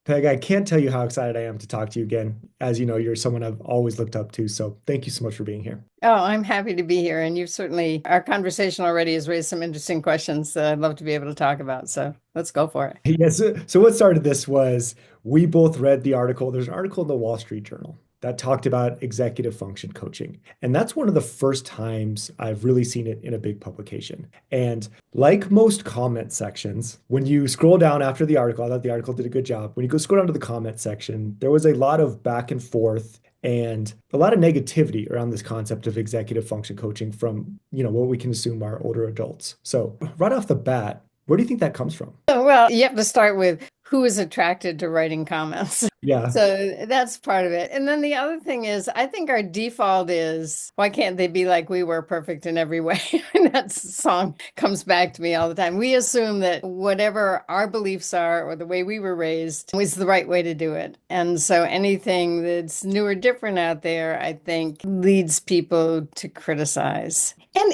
Peg, I can't tell you how excited I am to talk to you again. As you know, you're someone I've always looked up to. So thank you so much for being here. Oh, I'm happy to be here. And you've certainly, our conversation already has raised some interesting questions that I'd love to be able to talk about. So let's go for it. Yes. So what started this was we both read the article. There's an article in the Wall Street Journal that talked about executive function coaching. And that's one of the first times I've really seen it in a big publication. And like most comment sections, when you scroll down after the article, I thought the article did a good job. When you go scroll down to the comment section, there was a lot of back and forth and a lot of negativity around this concept of executive function coaching from, what we can assume are older adults. So right off the bat, where do you think that comes from? Well, you have to start with who is attracted to writing comments. Yeah. So that's part of it. And then the other thing is, I think our default is, why can't they be like we were, perfect in every way? And that song comes back to me all the time. We assume that whatever our beliefs are or the way we were raised was the right way to do it. And so anything that's new or different out there, I think, leads people to criticize. And,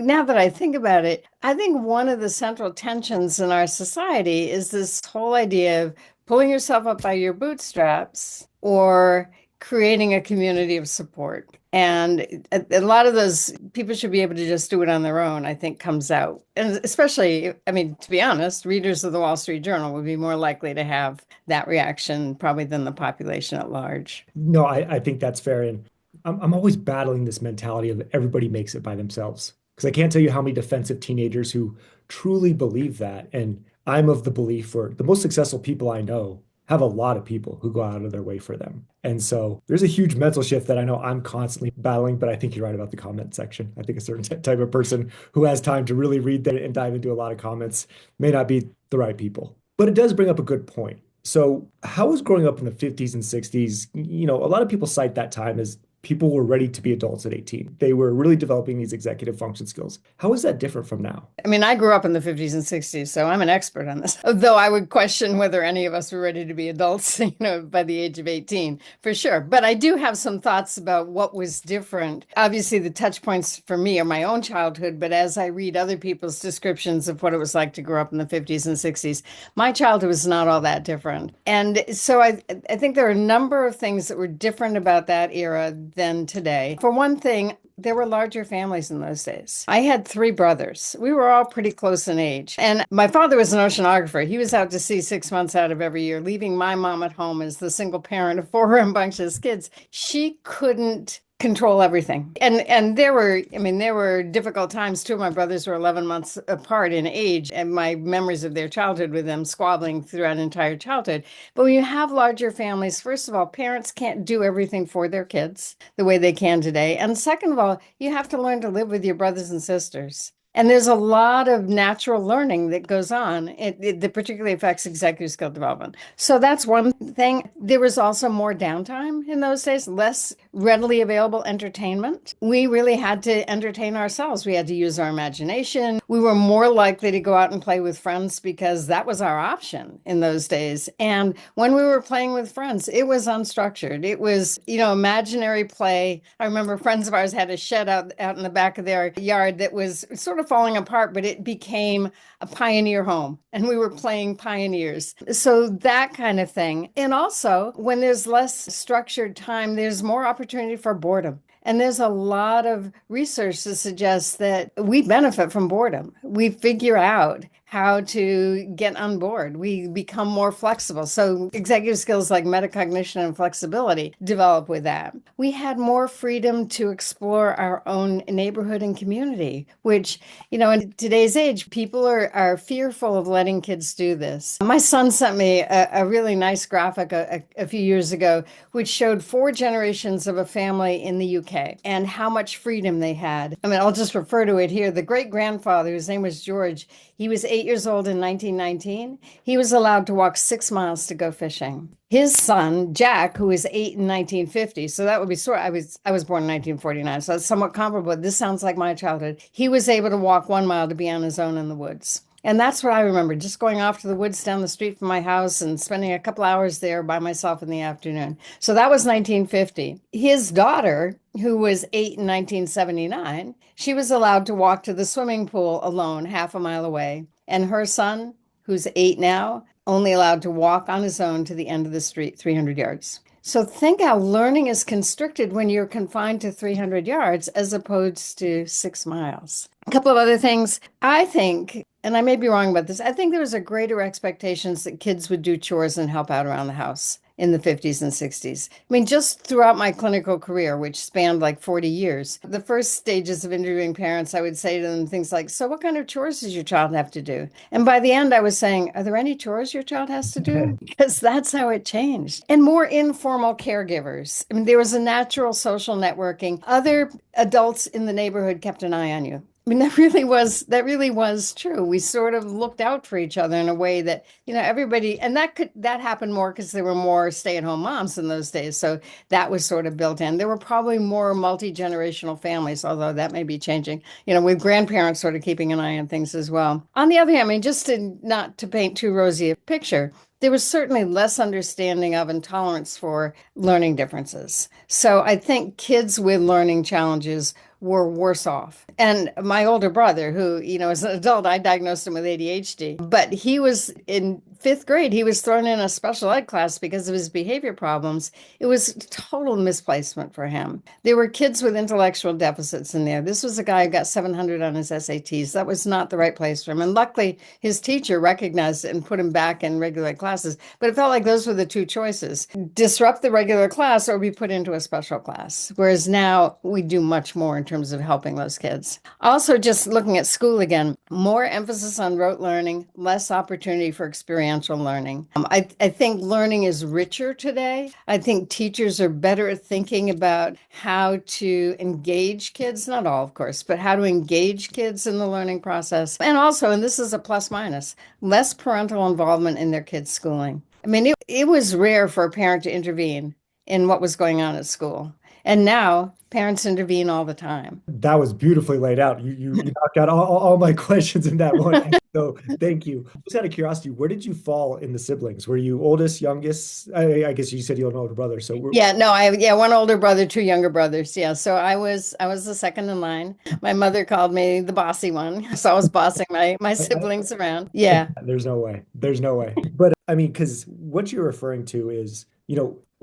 now that I think about it, I think one of the central tensions in our society is this whole idea of pulling yourself up by your bootstraps or creating a community of support. And a lot of those people should be able to just do it on their own, I think comes out. And especially, I mean, to be honest, readers of the Wall Street Journal would be more likely to have that reaction probably than the population at large. No, I think that's fair. And I'm always battling this mentality of everybody makes it by themselves. Because I can't tell you how many defensive teenagers who truly believe that. And I'm of the belief where the most successful people I know have a lot of people who go out of their way for them. And so there's a huge mental shift that I know I'm constantly battling, but I think you're right about the comment section. I think a certain type of person who has time to really read that and dive into a lot of comments may not be the right people. But it does bring up a good point. So, how was growing up in the 50s and 60s? A lot of people cite that time as people were ready to be adults at 18. They were really developing these executive function skills. How is that different from now? I mean, I grew up in the 50s and 60s, so I'm an expert on this. Though I would question whether any of us were ready to be adults, by the age of 18, for sure. But I do have some thoughts about what was different. Obviously, the touch points for me are my own childhood, but as I read other people's descriptions of what it was like to grow up in the 50s and 60s, my childhood was not all that different. And so I think there are a number of things that were different about that era than today. For one thing, there were larger families in those days. I had three brothers. We were all pretty close in age. And my father was an oceanographer. He was out to sea 6 months out of every year, leaving my mom at home as the single parent of four rambunctious kids. She couldn't control everything. And there were difficult times. Two of my brothers were 11 months apart in age, and my memories of their childhood with them squabbling throughout entire childhood. But when you have larger families, first of all, parents can't do everything for their kids the way they can today. And second of all, you have to learn to live with your brothers and sisters. And there's a lot of natural learning that goes on that particularly affects executive skill development. So that's one thing. There was also more downtime in those days, less readily available entertainment. We really had to entertain ourselves. We had to use our imagination. We were more likely to go out and play with friends because that was our option in those days. And when we were playing with friends, it was unstructured. It was, imaginary play. I remember friends of ours had a shed out in the back of their yard that was sort of falling apart, but it became a pioneer home and we were playing pioneers. So that kind of thing. And also, when there's less structured time, there's more opportunity for boredom. And there's a lot of research that suggests that we benefit from boredom. We figure out how to get on board. We become more flexible. So executive skills like metacognition and flexibility develop with that. We had more freedom to explore our own neighborhood and community, which, in today's age, people are fearful of letting kids do this. My son sent me a really nice graphic a few years ago, which showed four generations of a family in the UK and how much freedom they had. I mean, I'll just refer to it here. The great grandfather, whose name was George, he was 8 years old in 1919. He was allowed to walk 6 miles to go fishing. His son, Jack, who was 8 in 1950, so that would be I was born in 1949, so that's somewhat comparable. This sounds like my childhood. He was able to walk 1 mile to be on his own in the woods. And that's what I remember, just going off to the woods down the street from my house and spending a couple hours there by myself in the afternoon. So that was 1950. His daughter, who was 8 in 1979, she was allowed to walk to the swimming pool alone, half a mile away. And her son, who's 8 now, only allowed to walk on his own to the end of the street, 300 yards. So think how learning is constricted when you're confined to 300 yards as opposed to 6 miles. A couple of other things. I think, and I may be wrong about this, I think there was a greater expectations that kids would do chores and help out around the house in the 50s and 60s. I mean, just throughout my clinical career, which spanned like 40 years, the first stages of interviewing parents, I would say to them things like, so what kind of chores does your child have to do? And by the end, I was saying, are there any chores your child has to do? Because that's how it changed. And more informal caregivers. I mean, there was a natural social networking. Other adults in the neighborhood kept an eye on you. I mean, that really was true. We sort of looked out for each other in a way that, everybody, and that happened more because there were more stay-at-home moms in those days. So that was sort of built in. There were probably more multi-generational families, although that may be changing, with grandparents sort of keeping an eye on things as well. On the other hand, I mean, just to not to paint too rosy a picture, there was certainly less understanding of and tolerance for learning differences. So I think kids with learning challenges were worse off. And my older brother, who, as an adult, I diagnosed him with ADHD, but he was in fifth grade, he was thrown in a special ed class because of his behavior problems. It was total misplacement for him. There were kids with intellectual deficits in there. This was a guy who got 700 on his SATs. That was not the right place for him. And luckily, his teacher recognized it and put him back in regular classes. But it felt like those were the two choices: disrupt the regular class or be put into a special class. Whereas now we do much more in terms of helping those kids. Also, just looking at school again, more emphasis on rote learning, less opportunity for experiential learning. I think learning is richer today. I think teachers are better at thinking about how to engage kids, not all, of course, but how to engage kids in the learning process. And also, and this is a plus minus, less parental involvement in their kids' schooling. I mean, it was rare for a parent to intervene in what was going on at school. And now parents intervene all the time. That was beautifully laid out. You knocked out all my questions in that one. So thank you. Just out of curiosity, where did you fall in the siblings? Were you oldest, youngest? I guess you said you had an older brother. So Yeah, no, one older brother, two younger brothers. Yeah, so I was the second in line. My mother called me the bossy one, so I was bossing my siblings around. Yeah. there's no way. There's no way. But I mean, because what you're referring to is,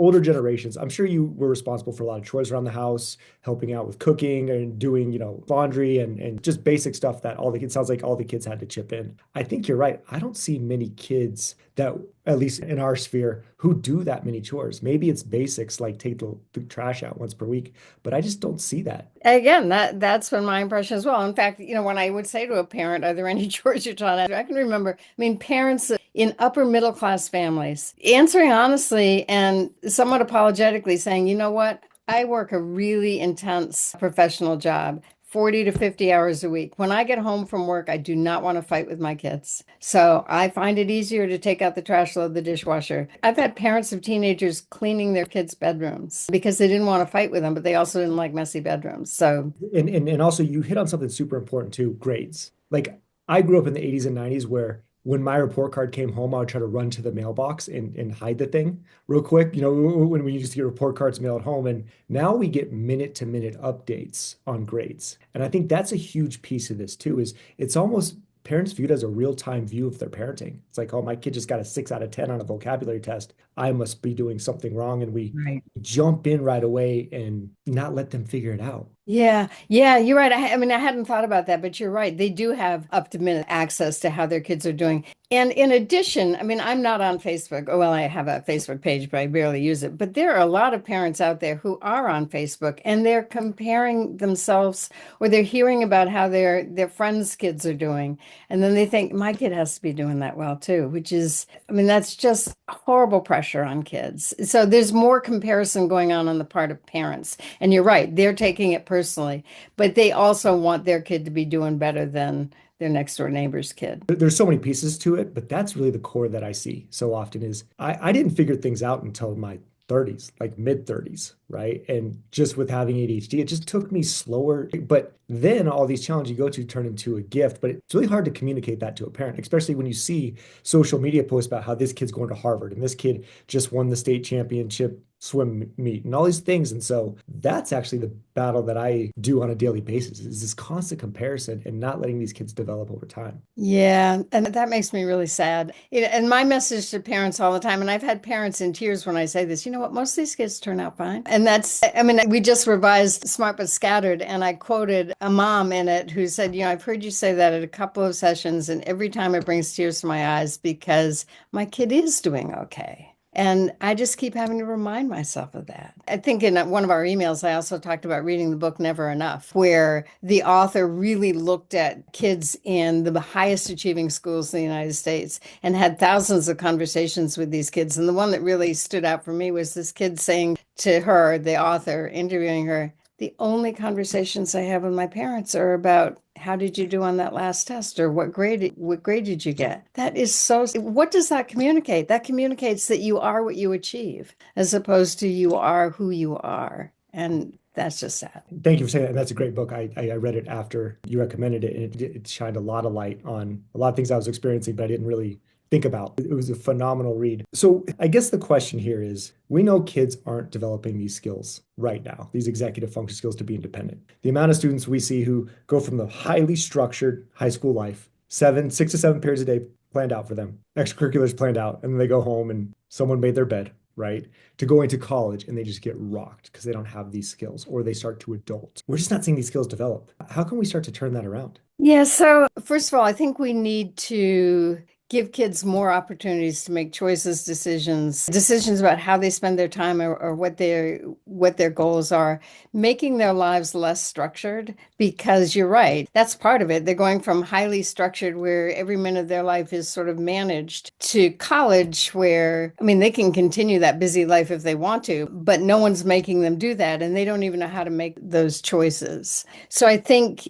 older generations. I'm sure you were responsible for a lot of chores around the house, helping out with cooking and doing, laundry and just basic stuff that it sounds like all the kids had to chip in. I think you're right. I don't see many kids that, at least in our sphere, who do that many chores. Maybe it's basics like take the trash out once per week, but I just don't see that. Again, that's been my impression as well. In fact, when I would say to a parent, "Are there any chores your child has?" I can remember, I mean, parents in upper middle class families answering honestly and somewhat apologetically saying, "You know what? I work a really intense professional job. 40 to 50 hours a week. When I get home from work, I do not want to fight with my kids. So I find it easier to take out the trash, load the dishwasher." I've had parents of teenagers cleaning their kids' bedrooms because they didn't want to fight with them, but they also didn't like messy bedrooms. So, And also you hit on something super important too, grades. Like I grew up in the 80s and 90s where when my report card came home, I would try to run to the mailbox and hide the thing real quick. When we used to get report cards mailed home, and now we get minute to minute updates on grades. And I think that's a huge piece of this too, is it's almost parents viewed as a real-time view of their parenting. It's like, oh, my kid just got a 6 out of 10 on a vocabulary test. I must be doing something wrong. And we right. jump in right away and not let them figure it out. Yeah, you're right. I mean, I hadn't thought about that, but you're right. They do have up to minute access to how their kids are doing. And in addition, I mean, I'm not on Facebook. Oh, well, I have a Facebook page, but I barely use it. But there are a lot of parents out there who are on Facebook and they're comparing themselves or they're hearing about how their friends' kids are doing. And then they think, my kid has to be doing that well too, which is, I mean, that's just horrible pressure on kids. So there's more comparison going on the part of parents. And you're right, they're taking it personally, but they also want their kid to be doing better than their next door neighbor's kid. There's so many pieces to it, but that's really the core that I see so often is I didn't figure things out until my 30s, like mid 30s, right? And just with having ADHD, it just took me slower. But then all these challenges you go to turn into a gift. But it's really hard to communicate that to a parent, especially when you see social media posts about how this kid's going to Harvard and this kid just won the state championship swim meet and all these things. And so that's actually the battle that I do on a daily basis is this constant comparison and not letting these kids develop over time. Yeah, and that makes me really sad. And my message to parents all the time, and I've had parents in tears when I say this, you know what, most of these kids turn out fine. And that's, I mean, we just revised Smart But Scattered, and I quoted a mom in it who said, you know, I've heard you say that at a couple of sessions, and every time it brings tears to my eyes because my kid is doing okay. And I just keep having to remind myself of that. I think in one of our emails, I also talked about reading the book Never Enough, where the author really looked at kids in the highest achieving schools in the United States and had thousands of conversations with these kids. And the one that really stood out for me was this kid saying to her, the author interviewing her, the only conversations I have with my parents are about how did you do on that last test or what grade did you get? That is so, what does that communicate? That communicates that you are what you achieve as opposed to you are who you are. And that's just sad. Thank you for saying that. And that's a great book. I read it after you recommended it, and it shined a lot of light on a lot of things I was experiencing, but I didn't really think about. It was a phenomenal read. So I guess the question here is, we know kids aren't developing these skills right now, these executive function skills to be independent. The amount of students we see who go from the highly structured high school life, 6 to 7 periods a day planned out for them, extracurriculars planned out, and then they go home and someone made their bed, right? To going to college and they just get rocked because they don't have these skills or they start to adult. We're just not seeing these skills develop. How can we start to turn that around? Yeah, so first of all, I think we need to give kids more opportunities to make choices, decisions about how they spend their time or what their goals are, making their lives less structured because you're right. That's part of it. They're going from highly structured where every minute of their life is sort of managed to college where, I mean, they can continue that busy life if they want to, but no one's making them do that and they don't even know how to make those choices. So I think,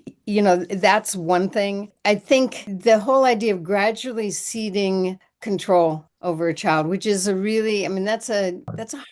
that's one thing. I think the whole idea of gradually ceding control over a child, which is a really, I mean, that's a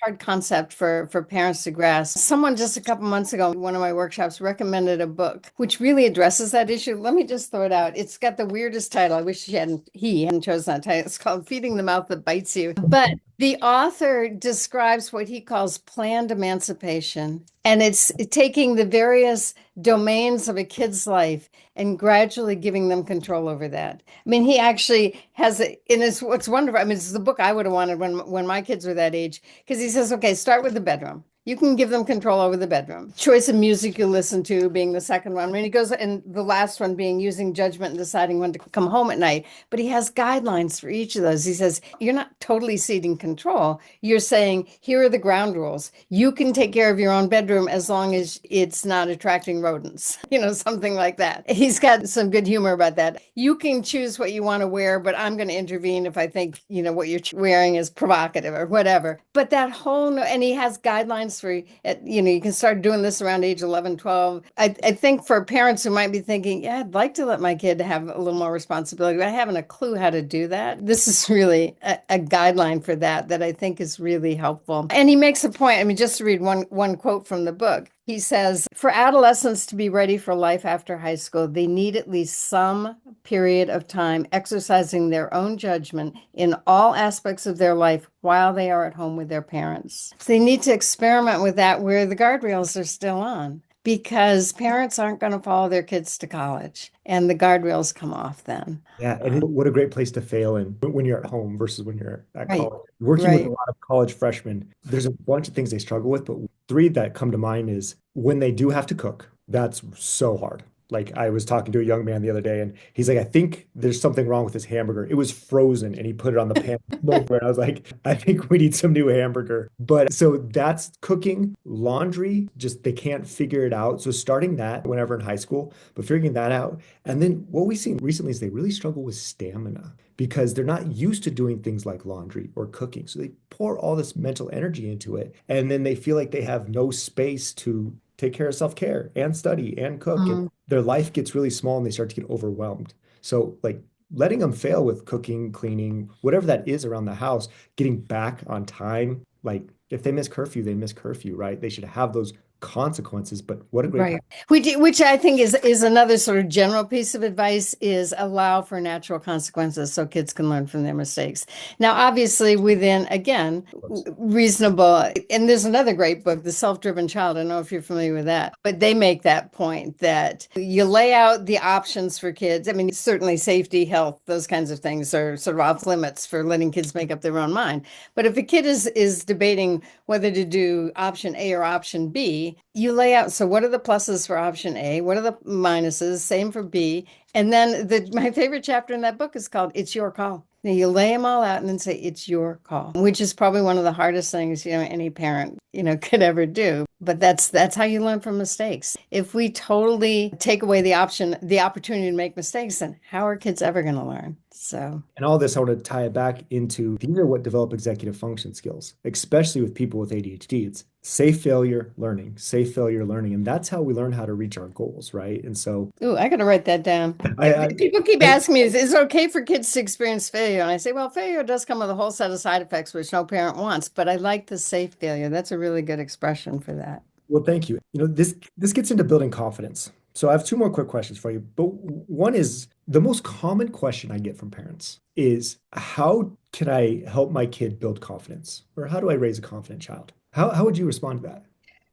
hard concept for parents to grasp. Someone just a couple months ago, in one of my workshops recommended a book which really addresses that issue. Let me just throw it out. It's got the weirdest title. I wish he hadn't chosen that title. It's called Feeding the Mouth That Bites You. But the author describes what he calls planned emancipation. And it's taking the various domains of a kid's life and gradually giving them control over that. I mean, he actually has it in his, what's wonderful. I mean, it's the book I would have wanted when my kids were that age, because he says, okay, start with the bedroom. You can give them control over the bedroom. Choice of music you listen to being the second one. I mean, he goes, and the last one being using judgment and deciding when to come home at night. But he has guidelines for each of those. He says, you're not totally ceding control. You're saying, here are the ground rules. You can take care of your own bedroom as long as it's not attracting rodents, something like that. He's got some good humor about that. You can choose what you want to wear, but I'm going to intervene if I think, what you're wearing is provocative or whatever. But that whole, and he has guidelines for, you can start doing this around age 11, 12. I think for parents who might be thinking, yeah, I'd like to let my kid have a little more responsibility, but I haven't a clue how to do that. This is really a guideline for that I think is really helpful. And he makes a point, I mean, just to read one quote from the book. He says, for adolescents to be ready for life after high school, they need at least some period of time exercising their own judgment in all aspects of their life while they are at home with their parents. So they need to experiment with that where the guardrails are still on, because parents aren't going to follow their kids to college and the guardrails come off then. Yeah, and what a great place to fail in when you're at home versus when you're at Right, college. Working with a right. lot of college freshmen, there's a bunch of things they struggle with, but three that come to mind is when they do have to cook, that's so hard. Like I was talking to a young man the other day and he's like, I think there's something wrong with his hamburger. It was frozen and he put it on the pan. And I was like, I think we need some new hamburger. But so that's cooking, laundry, just they can't figure it out. So starting that whenever in high school, but figuring that out. And then what we've seen recently is they really struggle with stamina because they're not used to doing things like laundry or cooking. So they pour all this mental energy into it. And then they feel like they have no space to take care of self-care and study and cook. And Mhm. their life gets really small and they start to get overwhelmed. So like letting them fail with cooking, cleaning, whatever that is around the house, getting back on time. Like if they miss curfew, they miss curfew, right? They should have those consequences, but what a great Right. Which I think is another sort of general piece of advice is allow for natural consequences so kids can learn from their mistakes. Now, obviously, within, again, consequence. reasonable, and there's another great book, The Self-Driven Child. I don't know if you're familiar with that, but they make that point that you lay out the options for kids. I mean, certainly safety, health, those kinds of things are sort of off limits for letting kids make up their own mind. But if a kid is debating whether to do option A or option B, you lay out, so what are the pluses for option A? What are the minuses? Same for B. And then my favorite chapter in that book is called It's Your Call. Now you lay them all out and then say, it's your call, which is probably one of the hardest things, any parent, could ever do. But that's how you learn from mistakes. If we totally take away the opportunity to make mistakes, then how are kids ever going to learn? So, And all this, I want to tie it back into these are what develop executive function skills, especially with people with ADHD. It's safe failure learning. And that's how we learn how to reach our goals, right? And so ooh, I got to write that down. I, I, People keep I asking me, is it okay for kids to experience failure? And I say, well, failure does come with a whole set of side effects, which no parent wants, but I like the safe failure. That's a really good expression for that. well, thank you. This gets into building confidence. So I have two more quick questions for you. But one is the most common question I get from parents is how can I help my kid build confidence? Or how do I raise a confident child? How would you respond to that?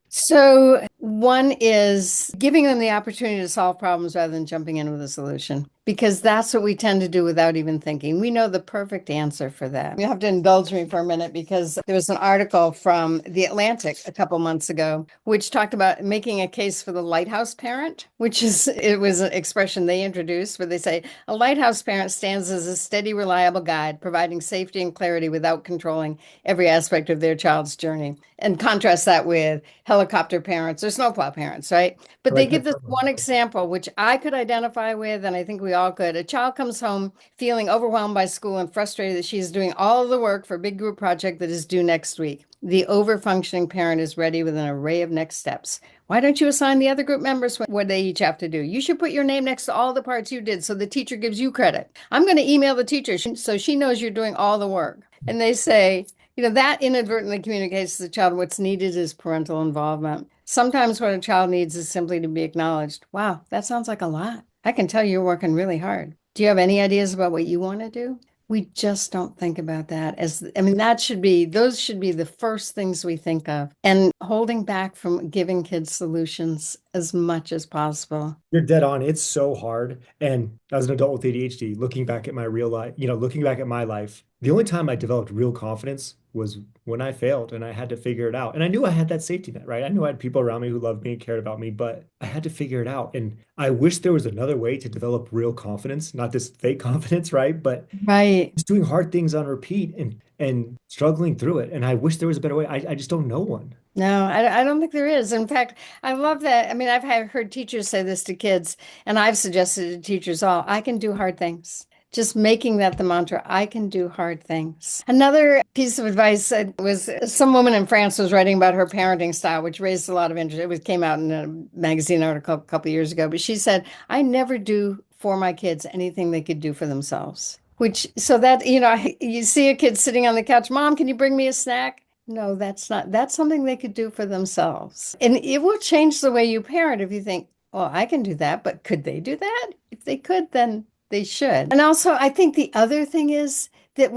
So, one is giving them the opportunity to solve problems rather than jumping in with a solution, because that's what we tend to do without even thinking. We know the perfect answer for that. You have to indulge me for a minute because there was an article from The Atlantic a couple months ago, which talked about making a case for the lighthouse parent, it was an expression they introduced where they say a lighthouse parent stands as a steady, reliable guide, providing safety and clarity without controlling every aspect of their child's journey. And contrast that with helicopter parents or snowplow parents, right? I But they like give that this term. one example, which I could identify with, and I think we all could. A child comes home feeling overwhelmed by school and frustrated that she's doing all of the work for a big group project that is due next week. The overfunctioning parent is ready with an array of next steps. Why don't you assign the other group members what they each have to do? You should put your name next to all the parts you did so the teacher gives you credit. I'm going to email the teacher so she knows you're doing all the work. And they say, that inadvertently communicates to the child what's needed is parental involvement. Sometimes what a child needs is simply to be acknowledged. Wow, that sounds like a lot. I can tell you're working really hard. Do you have any ideas about what you want to do? We just don't think about that those should be the first things we think of, and holding back from giving kids solutions as much as possible. You're dead on. It's so hard. And as an adult with ADHD, looking back at my real life, looking back at my life, the only time I developed real confidence was when I failed and I had to figure it out. And I knew I had that safety net, right? I knew I had people around me who loved me and cared about me, but I had to figure it out. And I wish there was another way to develop real confidence, not this fake confidence, right? But Right. just doing hard things on repeat and struggling through it. And I wish there was a better way. I just don't know one. No, I don't think there is. In fact, I love that. I mean, heard teachers say this to kids, and I've suggested to teachers all, I can do hard things. Just making that the mantra, I can do hard things. Another piece of advice was some woman in France was writing about her parenting style, which raised a lot of interest. Came out in a magazine article a couple of years ago, but she said, I never do for my kids anything they could do for themselves. So that, you see a kid sitting on the couch, Mom, can you bring me a snack? No, that's something they could do for themselves. And it will change the way you parent if you think, oh, I can do that, but could they do that? If they could, then they should. And also, I think the other thing is that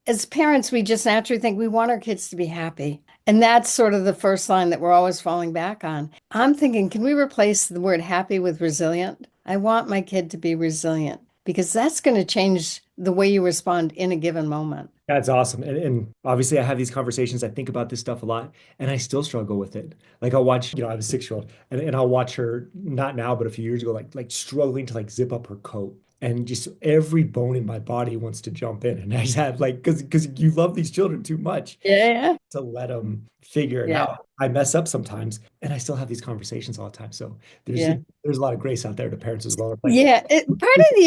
as parents, we just naturally think we want our kids to be happy. And that's sort of the first line that we're always falling back on. I'm thinking, can we replace the word happy with resilient? I want my kid to be resilient because that's going to change the way you respond in a given moment. That's awesome. And obviously I have these conversations. I think about this stuff a lot and I still struggle with it. Like I'll watch, I have a 6-year-old and I'll watch her not now, but a few years ago, like struggling to like zip up her coat. And just every bone in my body wants to jump in. And I just have like, because you love these children too much Yeah. to let them figure it Yeah. out. I mess up sometimes and I still have these conversations all the time. So Yeah. there's a lot of grace out there to parents as well. Like, Yeah. Part of the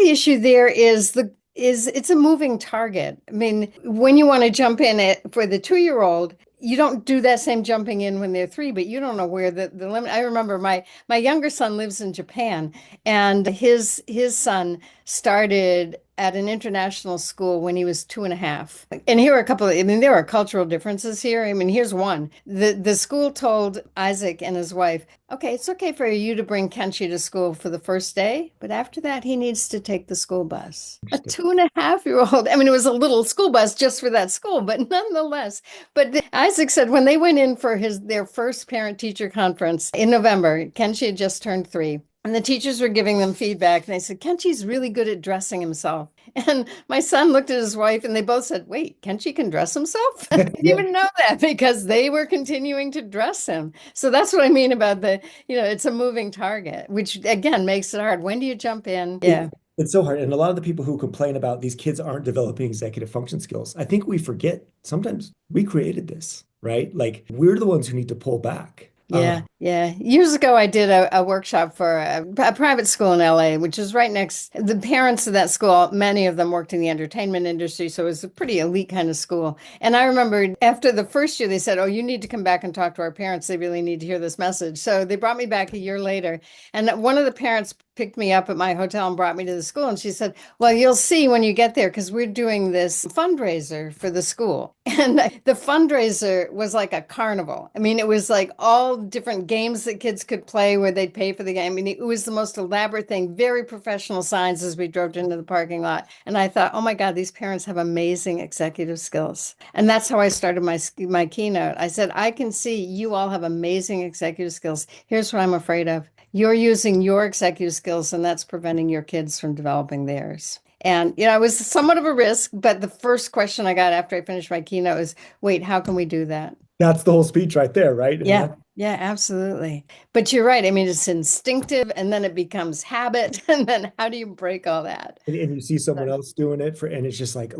issue there is it's a moving target. I mean, when you want to jump in it for the 2-year-old, you don't do that same jumping in when they're 3, but you don't know where the limit. I remember my younger son lives in Japan, and his son started at an international school when he was 2.5. And here are a couple of, I mean, there are cultural differences here. I mean, here's one. The school told Isaac and his wife, okay, it's okay for you to bring Kenshi to school for the first day, but after that, he needs to take the school bus. A Interesting. 2.5-year-old. I mean, it was a little school bus just for that school, but nonetheless. But Isaac said when they went in for their first parent-teacher conference in November, Kenshi had just turned 3. And the teachers were giving them feedback. And they said, Kenshi's really good at dressing himself. And my son looked at his wife and they both said, wait, Kenshi can dress himself? I didn't Yeah. even know that because they were continuing to dress him. So that's what I mean about it's a moving target, which again makes it hard. When do you jump in? It, Yeah. it's so hard. And a lot of the people who complain about these kids aren't developing executive function skills, I think we forget sometimes we created this, right? Like we're the ones who need to pull back. Yeah, yeah. Years ago, I did a workshop for a private school in LA, which is right next. The parents of that school, many of them worked in the entertainment industry, so it was a pretty elite kind of school. And I remember after the first year, they said, "Oh, you need to come back and talk to our parents. They really need to hear this message." So they brought me back a year later, and one of the parents picked me up at my hotel and brought me to the school, and she said, well, you'll see when you get there because we're doing this fundraiser for the school. And the fundraiser was like a carnival. I mean, it was like all different games that kids could play where they'd pay for the game. I mean, it was the most elaborate thing, very professional signs as we drove into the parking lot. And I thought, oh my God, these parents have amazing executive skills. And that's how I started my keynote. I said, I can see you all have amazing executive skills. Here's what I'm afraid of. You're using your executive skills, and that's preventing your kids from developing theirs. And, it was somewhat of a risk, but the first question I got after I finished my keynote was, wait, how can we do that? That's the whole speech right there, right? And Yeah, yeah, absolutely. But you're right. I mean, it's instinctive and then it becomes habit. And then how do you break all that? and you see someone So, else doing it and it's just like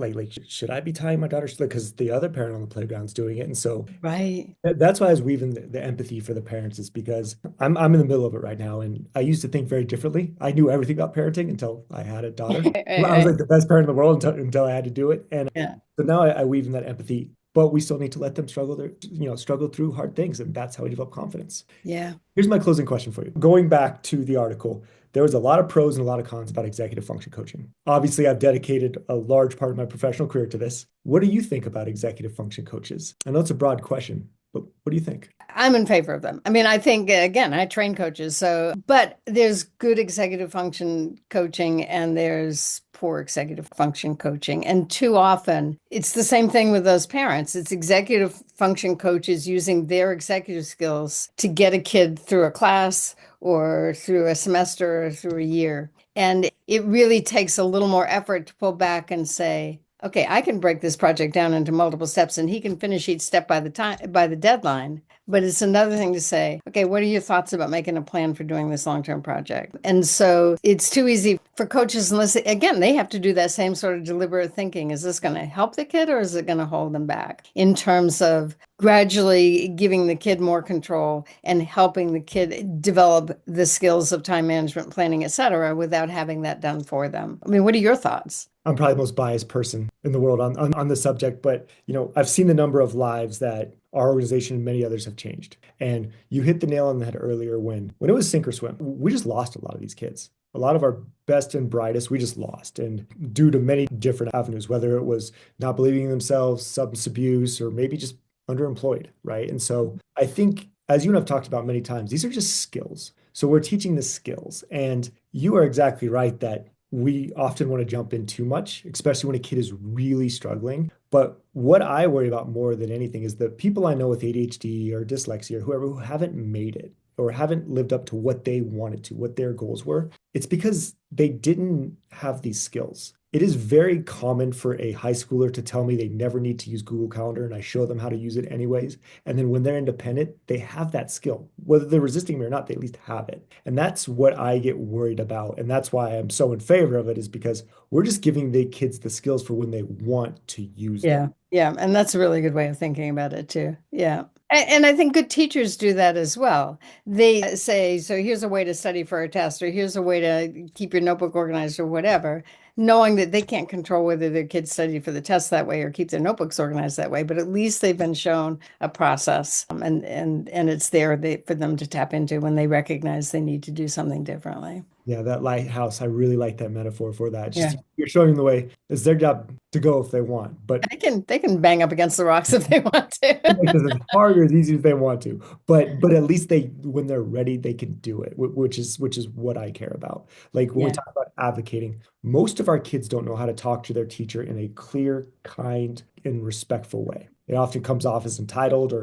should I be tying my daughter's because the other parent on the playground's doing it, and so right. that's why I was weaving the empathy for the parents is because I'm in the middle of it right now, and I used to think very differently. I knew everything about parenting until I had a daughter. Right, I was like right. the best parent in the world until I had to do it, and Yeah, so now I weave in that empathy. But we still need to let them struggle through hard things, and that's how we develop confidence. yeah. Here's my closing question for you. Going back to the article, there was a lot of pros and a lot of cons about executive function coaching. Obviously, I've dedicated a large part of my professional career to this. What do you think about executive function coaches? I know it's a broad question, but what do you think? I'm in favor of them. I mean, I think, again, I train coaches. So, but there's good executive function coaching and there's poor executive function coaching. And too often, it's the same thing with those parents. It's executive function coaches using their executive skills to get a kid through a class or through a semester or through a year. And it really takes a little more effort to pull back and say, okay, I can break this project down into multiple steps and he can finish each step by the deadline. But it's another thing to say, okay, what are your thoughts about making a plan for doing this long-term project? And so it's too easy for coaches, unless, again, they have to do that same sort of deliberate thinking. Is this going to help the kid or is it going to hold them back in terms of gradually giving the kid more control and helping the kid develop the skills of time management, planning, et cetera, without having that done for them? I mean, what are your thoughts? I'm probably the most biased person in the world on the subject, but I've seen the number of lives that our organization and many others have changed. And you hit the nail on the head earlier when it was sink or swim. We just lost a lot of these kids. A lot of our best and brightest, we just lost. And due to many different avenues, whether it was not believing in themselves, substance abuse, or maybe just underemployed, right? And so I think, as you and I've talked about many times, these are just skills. So we're teaching the skills. And you are exactly right that we often want to jump in too much, especially when a kid is really struggling. But what I worry about more than anything is the people I know with ADHD or dyslexia or whoever who haven't made it or haven't lived up to what they wanted to, what their goals were. It's because they didn't have these skills. It is very common for a high schooler to tell me they never need to use Google Calendar, and I show them how to use it anyways. And then when they're independent, they have that skill. Whether they're resisting me or not, they at least have it. And that's what I get worried about. And that's why I'm so in favor of it, is because we're just giving the kids the skills for when they want to use them. Yeah. Yeah. And that's a really good way of thinking about it too. Yeah. And I think good teachers do that as well. They say, so here's a way to study for a test, or here's a way to keep your notebook organized, or whatever. knowing that they can't control whether their kids study for the test that way or keep their notebooks organized that way, but at least they've been shown a process, and it's there for them to tap into when they recognize they need to do something differently. Yeah, that lighthouse, I really like that metaphor for that. Yeah. Just you're showing them the way. It's their job to go if they want, but They can bang up against the rocks if they want make to. this as hard or as easy as they want to. But at least they when they're ready, they can do it, which is what I care about. Like when we Yeah. talk about advocating, most of our kids don't know how to talk to their teacher in a clear, kind, and respectful way. It often comes off as entitled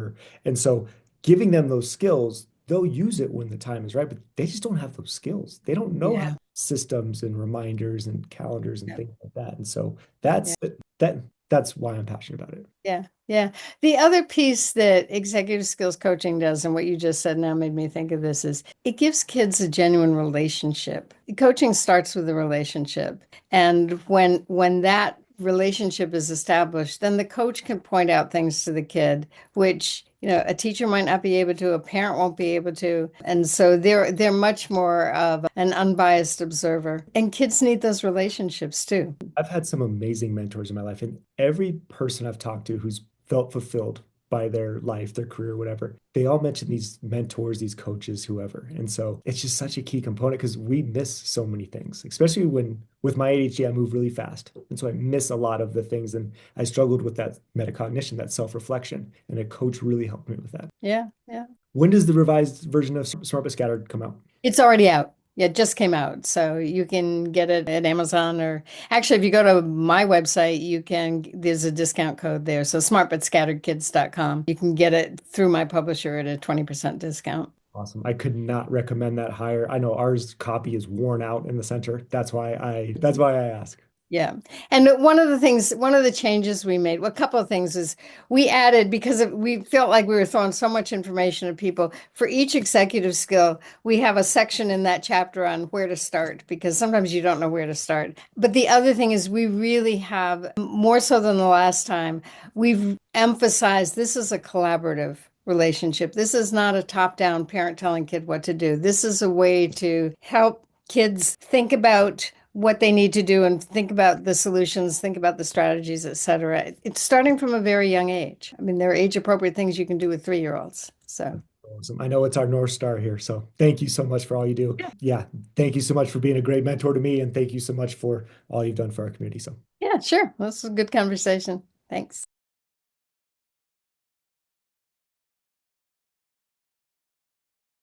and so giving them those skills, they'll use it when the time is right, but they just don't have those skills. They don't know how Yeah. systems and reminders and calendars and Yeah. things like that. And so Yeah. that that's why I'm passionate about it. Yeah, yeah. The other piece that executive skills coaching does, and what you just said now made me think of this, is it gives kids a genuine relationship. Coaching starts with a relationship. And when that relationship is established, then the coach can point out things to the kid, which, a teacher might not be able to, a parent won't be able to. And so they're much more of an unbiased observer. And kids need those relationships too. I've had some amazing mentors in my life, and every person I've talked to who's felt fulfilled by their life, their career, whatever, they all mention these mentors, these coaches, whoever. And so it's just such a key component because we miss so many things, especially when with my ADHD, I move really fast. And so I miss a lot of the things. And I struggled with that metacognition, that self-reflection. And a coach really helped me with that. Yeah, yeah. When does the revised version of Smart but Scattered come out? It's already out. Yeah, it just came out. So you can get it at Amazon, or actually if you go to my website, there's a discount code there. So smartbutscatteredkids.com. You can get it through my publisher at a 20% discount. Awesome. I could not recommend that higher. I know ours copy is worn out in the center. That's why I ask. Yeah. And one of the changes we made, well, a couple of things is we added, because we felt like we were throwing so much information at people. For each executive skill, we have a section in that chapter on where to start, because sometimes you don't know where to start. But the other thing is we really have, more so than the last time, we've emphasized this is a collaborative relationship. This is not a top-down parent telling kid what to do. This is a way to help kids think about what they need to do and think about the solutions, think about the strategies, et cetera. It's starting from a very young age. I mean, there are age appropriate things you can do with 3-year-olds. So, Awesome. I know it's our North Star here. So thank you so much for all you do. yeah, Yeah. Thank you so much for being a great mentor to me. And thank you so much for all you've done for our community. So yeah, sure. This is a good conversation. Thanks.